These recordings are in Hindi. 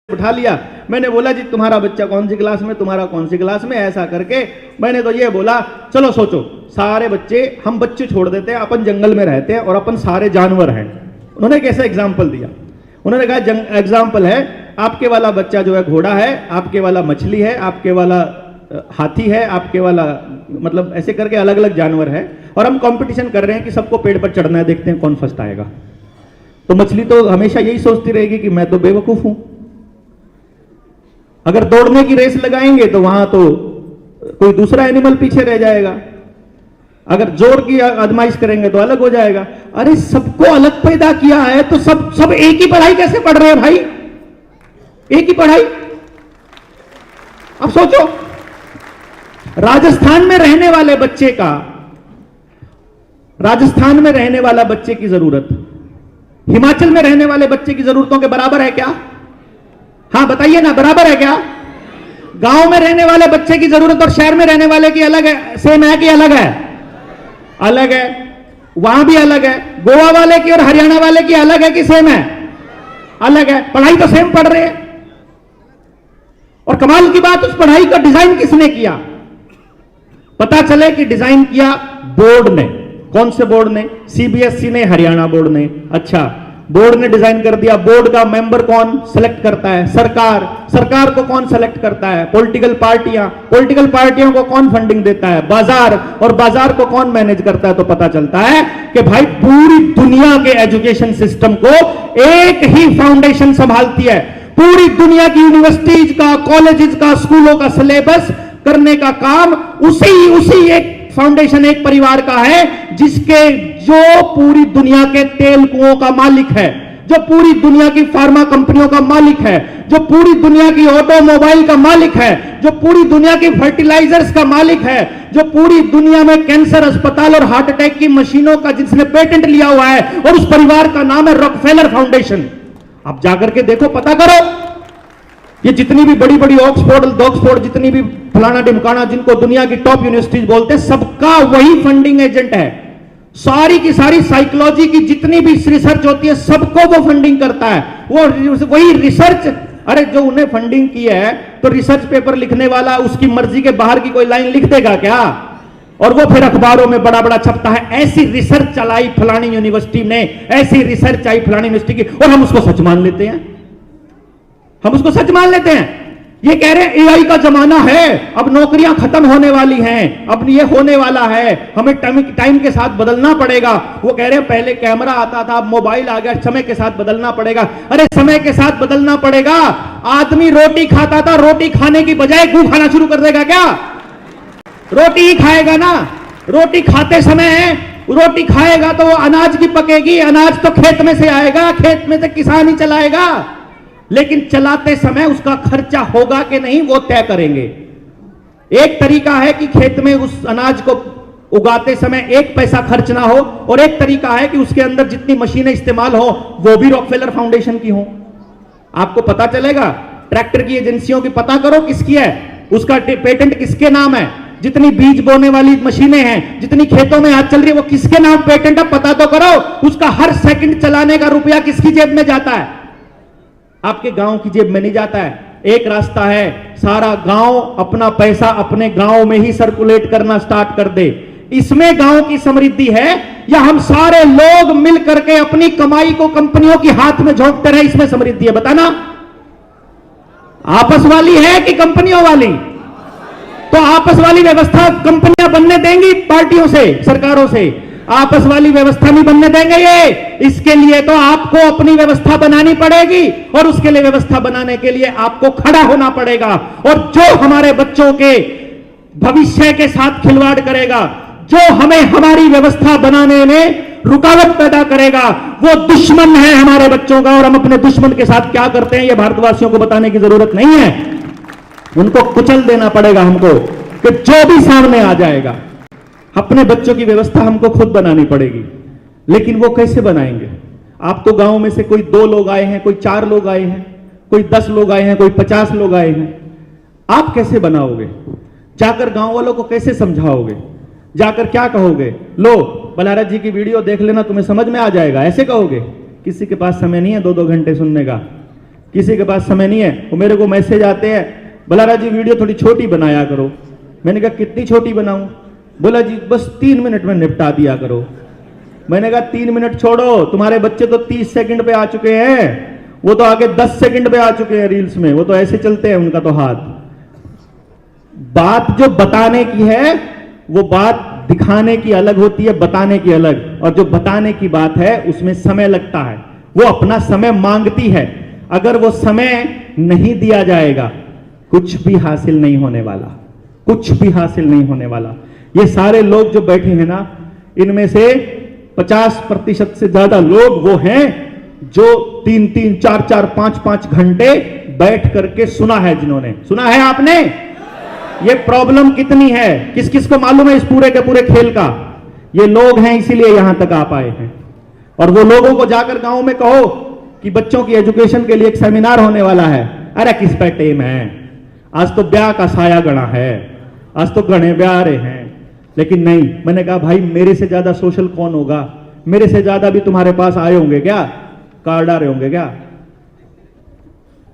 उठा लिया। मैंने बोला जी तुम्हारा बच्चा कौन सी क्लास में, तुम्हारा कौन सी क्लास में, ऐसा करके मैंने तो ये बोला चलो सोचो सारे बच्चे, हम बच्चे छोड़ देते हैं, अपन जंगल में रहते हैं और अपन सारे जानवर हैं। उन्होंने कैसे एग्जाम्पल दिया, उन्होंने कहा एग्जाम्पल है आपके वाला बच्चा जो है घोड़ा है, आपके वाला मछली है, आपके वाला हाथी है, आपके वाला मतलब ऐसे करके अलग अलग जानवर है और हम कंपटीशन कर रहे हैं कि सबको पेड़ पर चढ़ना है, देखते हैं कौन फर्स्ट आएगा। तो मछली तो हमेशा यही सोचती रहेगी कि मैं तो बेवकूफ हूं। अगर दौड़ने की रेस लगाएंगे तो वहां तो कोई दूसरा एनिमल पीछे रह जाएगा, अगर जोर की आजमाइश करेंगे तो अलग हो जाएगा। अरे सबको अलग पैदा किया है तो सब एक ही पढ़ाई कैसे पढ़ रहे हैं भाई, एक ही पढ़ाई। अब सोचो राजस्थान में रहने वाले बच्चे का, राजस्थान में रहने वाला बच्चे की जरूरत हिमाचल में रहने वाले बच्चे की जरूरतों के बराबर है क्या? हाँ बताइए ना, बराबर है क्या? गांव में रहने वाले बच्चे की जरूरत और शहर में रहने वाले की अलग है, सेम है कि अलग है? अलग है, वहां भी अलग है। गोवा वाले की और हरियाणा वाले की अलग है कि सेम है? अलग है। पढ़ाई तो सेम पढ़ रहे हैं। और कमाल की बात, उस पढ़ाई का डिजाइन किसने किया? पता चले कि डिजाइन किया बोर्ड ने। कौन से बोर्ड ने? सीबीएसई ने, हरियाणा बोर्ड ने। अच्छा, बोर्ड ने डिजाइन कर दिया। बोर्ड का मेंबर कौन सेलेक्ट करता है? सरकार। सरकार को कौन सेलेक्ट करता है? पॉलिटिकल पार्टियां। पॉलिटिकल पार्टियों को कौन फंडिंग देता है? बाजार। और बाजार को कौन मैनेज करता है? तो पता चलता है कि भाई पूरी दुनिया के एजुकेशन सिस्टम को एक ही फाउंडेशन संभालती है। पूरी दुनिया की यूनिवर्सिटीज का, कॉलेजेस का, स्कूलों का सिलेबस करने का काम उसी एक फाउंडेशन, एक परिवार का है, जिसके जो पूरी दुनिया के तेल कुओं का मालिक है, जो पूरी दुनिया की फार्मा कंपनियों का मालिक है, जो पूरी दुनिया की ऑटोमोबाइल का मालिक है, जो पूरी दुनिया की फर्टिलाइजर्स का मालिक है, जो पूरी दुनिया में कैंसर अस्पताल और हार्ट अटैक की मशीनों का जिसने पेटेंट लिया हुआ है, और उस परिवार का नाम है रॉकफेलर फाउंडेशन। आप जाकर के देखो, पता करो, ये जितनी भी बड़ी बड़ी ऑक्सफोर्ड, जितनी भी फलाना ढिमकाना, जिनको दुनिया की टॉप यूनिवर्सिटीज बोलते हैं, सबका वही फंडिंग एजेंट है। सारी की सारी साइकोलॉजी की जितनी भी रिसर्च होती है, सबको वो फंडिंग करता है। वो वही रिसर्च, अरे जो उन्हें फंडिंग की है, तो रिसर्च पेपर लिखने वाला उसकी मर्जी के बाहर की कोई लाइन लिख देगा क्या? और वो फिर अखबारों में बड़ा बड़ा छपता है, ऐसी रिसर्च चलाई फलानी यूनिवर्सिटी ने, ऐसी रिसर्च आई फलानी यूनिवर्सिटी की, और हम उसको सच मान लेते हैं। हम उसको सच मान लेते हैं। ये कह रहे हैं एआई का जमाना है, अब नौकरियां खत्म होने वाली हैं, अब ये होने वाला है, हमें टाइम के साथ बदलना पड़ेगा। वो कह रहे हैं पहले कैमरा आता था, अब मोबाइल आ गया, समय के साथ बदलना पड़ेगा। अरे समय के साथ बदलना पड़ेगा। आदमी रोटी खाता था, रोटी खाने की बजाय गू खाना शुरू कर देगा क्या? रोटी ही खाएगा ना। रोटी खाते समय रोटी खाएगा तो वो अनाज की पकेगी, अनाज तो खेत में से आएगा, खेत में से किसान ही चलाएगा, लेकिन चलाते समय उसका खर्चा होगा कि नहीं, वो तय करेंगे। एक तरीका है कि खेत में उस अनाज को उगाते समय एक पैसा खर्च ना हो, और एक तरीका है कि उसके अंदर जितनी मशीनें इस्तेमाल हो वो भी रॉकफेलर फाउंडेशन की हो। आपको पता चलेगा। ट्रैक्टर की एजेंसियों की पता करो किसकी है, उसका पेटेंट किसके नाम है। जितनी बीज बोने वाली मशीनें हैं, जितनी खेतों में आज चल रही है, वो किसके नाम पेटेंट है, पता तो करो। उसका हर सेकंड चलाने का रुपया किसकी जेब में जाता है? आपके गांव की जेब में नहीं जाता है। एक रास्ता है, सारा गांव अपना पैसा अपने गांव में ही सर्कुलेट करना स्टार्ट कर दे। इसमें गांव की समृद्धि है, या हम सारे लोग मिल करके अपनी कमाई को कंपनियों के हाथ में झोंकते रहे, इसमें समृद्धि है? बताना। आपस वाली है कि कंपनियों वाली? तो आपस वाली व्यवस्था कंपनियां बनने देंगी पार्टियों से, सरकारों से? आपस वाली व्यवस्था नहीं बनने देंगे ये। इसके लिए तो आपको अपनी व्यवस्था बनानी पड़ेगी, और उसके लिए व्यवस्था बनाने के लिए आपको खड़ा होना पड़ेगा। और जो हमारे बच्चों के भविष्य के साथ खिलवाड़ करेगा, जो हमें हमारी व्यवस्था बनाने में रुकावट पैदा करेगा, वो दुश्मन है हमारे बच्चों का। और हम अपने दुश्मन के साथ क्या करते हैं, ये भारतवासियों को बताने की जरूरत नहीं है। उनको कुचल देना पड़ेगा हमको, कि जो भी सामने आ जाएगा। अपने बच्चों की व्यवस्था हमको खुद बनानी पड़ेगी। लेकिन वो कैसे बनाएंगे? आप तो गांव में से कोई 2 लोग आए हैं, कोई 4 लोग आए हैं, कोई 10 लोग आए हैं, कोई 50 लोग आए हैं। आप कैसे बनाओगे? जाकर गांव वालों को कैसे समझाओगे? जाकर क्या कहोगे? लो बलारत जी की वीडियो देख लेना, तुम्हें समझ में आ जाएगा, ऐसे कहोगे? किसी के पास समय नहीं है 2-2 घंटे सुनने का। किसी के पास समय नहीं है, वो मेरे को मैसेज आते हैं, बलारा जी वीडियो थोड़ी छोटी बनाया करो। मैंने कहा कितनी छोटी बनाऊं? बोला जी बस 3 मिनट में निपटा दिया करो। मैंने कहा 3 मिनट छोड़ो, तुम्हारे बच्चे तो 30 सेकंड पे आ चुके हैं, वो तो आगे 10 सेकंड पे आ चुके हैं रील्स में, वो तो ऐसे चलते हैं उनका तो हाथ। बात जो बताने की है वो बात दिखाने की अलग होती है, बताने की अलग। और जो बताने की बात है उसमें समय लगता है, वो अपना समय मांगती है। अगर वो समय नहीं दिया जाएगा कुछ भी हासिल नहीं होने वाला, कुछ भी हासिल नहीं होने वाला। ये सारे लोग जो बैठे हैं ना, इनमें से 50% से ज्यादा लोग वो हैं जो 3-3, 4-4, 5-5 घंटे बैठ करके सुना है। जिन्होंने सुना है, आपने ये प्रॉब्लम कितनी है, किस किस को मालूम है इस पूरे के पूरे खेल का? ये लोग हैं, इसीलिए यहां तक आ पाए हैं। और वो लोगों को जाकर गांव में कहो कि बच्चों की एजुकेशन के लिए एक सेमिनार होने वाला है, अरे किस पे टेम है, आज तो ब्याह का साया गणा है, आज तो गणे ब्याह रहे हैं। लेकिन नहीं, मैंने कहा भाई मेरे से ज्यादा सोशल कौन होगा? मेरे से ज्यादा भी तुम्हारे पास आए होंगे क्या? कार्ड आ रहे होंगे क्या?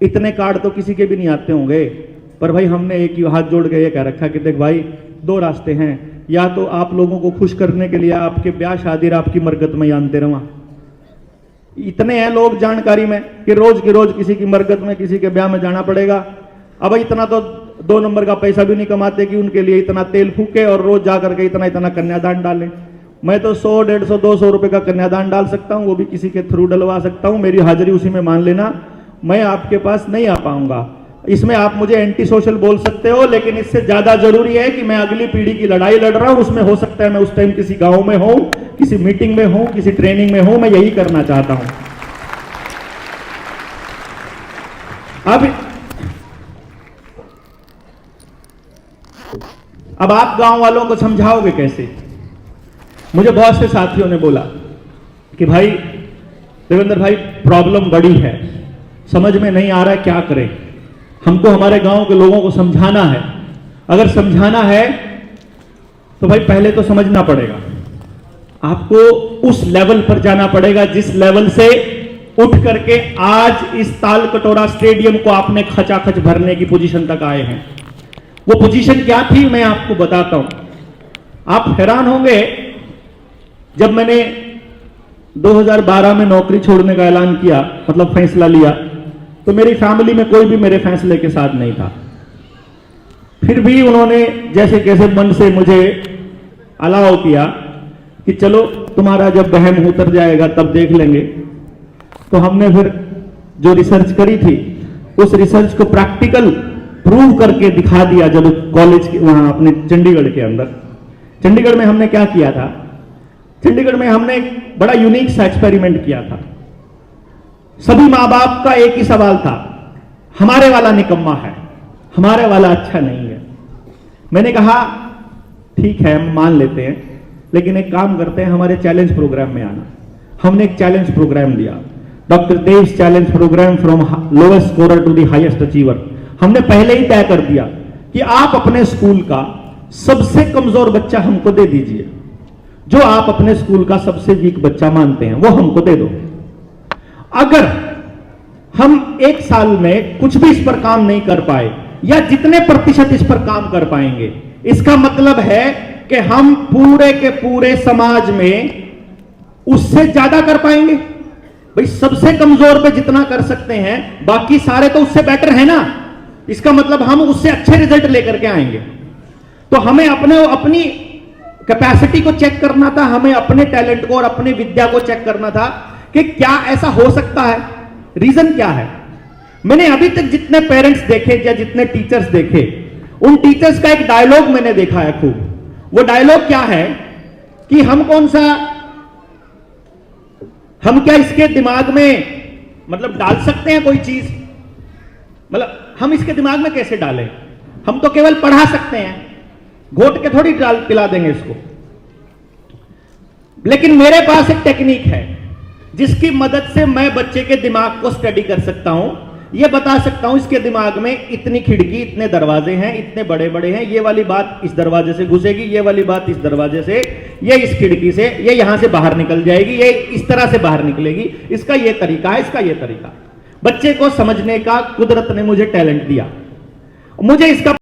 इतने कार्ड तो किसी के भी नहीं आते होंगे। पर भाई हमने एक ही हाथ जोड़ के ये कह रखा कि देख भाई 2 रास्ते हैं, या तो आप लोगों को खुश करने के लिए आपके ब्याह शादी और आपकी मरगत में जानते रहो। इतने हैं लोग जानकारी में कि रोज की रोज किसी की मरगत में, किसी के ब्याह में जाना पड़ेगा। अब इतना तो 2 नंबर का पैसा भी नहीं कमाते कि उनके लिए इतना तेल फूके और रोज जाकर के इतना इतना कन्यादान डालें। मैं तो 100, 150, 200 रुपए का कन्यादान डाल सकता हूं, वो भी किसी के थ्रू डलवा सकता हूं। मेरी हाजिरी उसी में मान लेना। मैं आपके पास नहीं आ पाऊंगा। इसमें आप मुझे एंटी सोशल बोल सकते हो, लेकिन इससे ज्यादा जरूरी है कि मैं अगली पीढ़ी की लड़ाई लड़ रहा हूं। उसमें हो सकता है मैं उस टाइम किसी गांव में हूं, किसी मीटिंग में हूं, किसी ट्रेनिंग में हूं। मैं यही करना चाहता हूं। अब आप गांव वालों को समझाओगे कैसे? मुझे बहुत से साथियों ने बोला कि भाई देवेंद्र भाई प्रॉब्लम बड़ी है, समझ में नहीं आ रहा है क्या करें। हमको हमारे गांव के लोगों को समझाना है। अगर समझाना है तो भाई पहले तो समझना पड़ेगा, आपको उस लेवल पर जाना पड़ेगा जिस लेवल से उठ करके आज इस ताल कटोरा स्टेडियम को आपने खचाखच भरने की पोजीशन तक आए हैं। वो पोजीशन क्या थी मैं आपको बताता हूं। आप हैरान होंगे, जब मैंने 2012 में नौकरी छोड़ने का ऐलान किया, मतलब फैसला लिया, तो मेरी फैमिली में कोई भी मेरे फैसले के साथ नहीं था। फिर भी उन्होंने जैसे कैसे मन से मुझे अलाउ किया कि चलो तुम्हारा जब बहम उतर जाएगा तब देख लेंगे। तो हमने फिर जो रिसर्च करी थी उस रिसर्च को प्रैक्टिकल प्रूव करके दिखा दिया। जब कॉलेज के वहां अपने चंडीगढ़ के अंदर, चंडीगढ़ में हमने क्या किया था, चंडीगढ़ में हमने एक बड़ा यूनिक सा एक्सपेरिमेंट किया था। सभी मां बाप का एक ही सवाल था, हमारे वाला निकम्मा है, हमारे वाला अच्छा नहीं है। मैंने कहा ठीक है हम मान लेते हैं, लेकिन एक काम करते हैं, हमारे चैलेंज प्रोग्राम में आना। हमने एक चैलेंज प्रोग्राम दिया, doctor Dev's challenge programme from lowest scorer to the highest achiever. हमने पहले ही तय कर दिया कि आप अपने स्कूल का सबसे कमजोर बच्चा हमको दे दीजिए, जो आप अपने स्कूल का सबसे वीक बच्चा मानते हैं वो हमको दे दो। अगर हम 1 साल में कुछ भी इस पर काम नहीं कर पाए, या जितने प्रतिशत इस पर काम कर पाएंगे, इसका मतलब है कि हम पूरे के पूरे समाज में उससे ज्यादा कर पाएंगे। भाई सबसे कमजोर पे जितना कर सकते हैं, बाकी सारे तो उससे बेटर है ना। इसका मतलब हम उससे अच्छे रिजल्ट लेकर के आएंगे। तो हमें अपनी कैपेसिटी को चेक करना था, हमें अपने टैलेंट को और अपने विद्या को चेक करना था कि क्या ऐसा हो सकता है, रीजन क्या है। मैंने अभी तक जितने पेरेंट्स देखे या जितने टीचर्स देखे, उन टीचर्स का एक डायलॉग मैंने देखा है खूब। वो डायलॉग क्या है कि हम क्या इसके दिमाग में मतलब डाल सकते हैं कोई चीज, मतलब हम इसके दिमाग में कैसे डालें? हम तो केवल पढ़ा सकते हैं, घोट के थोड़ी पिला देंगे इसको। लेकिन मेरे पास एक टेक्निक है जिसकी मदद से मैं बच्चे के दिमाग को स्टडी कर सकता हूं, ये बता सकता हूं इसके दिमाग में इतनी खिड़की, इतने दरवाजे हैं, इतने बड़े बड़े हैं, ये वाली बात इस दरवाजे से घुसेगी, ये वाली बात इस दरवाजे से, ये इस खिड़की से, ये यहां से बाहर निकल जाएगी, ये इस तरह से बाहर निकलेगी, इसका ये तरीका है, इसका ये तरीका। बच्चे को समझने का कुदरत ने मुझे टैलेंट दिया, मुझे इसका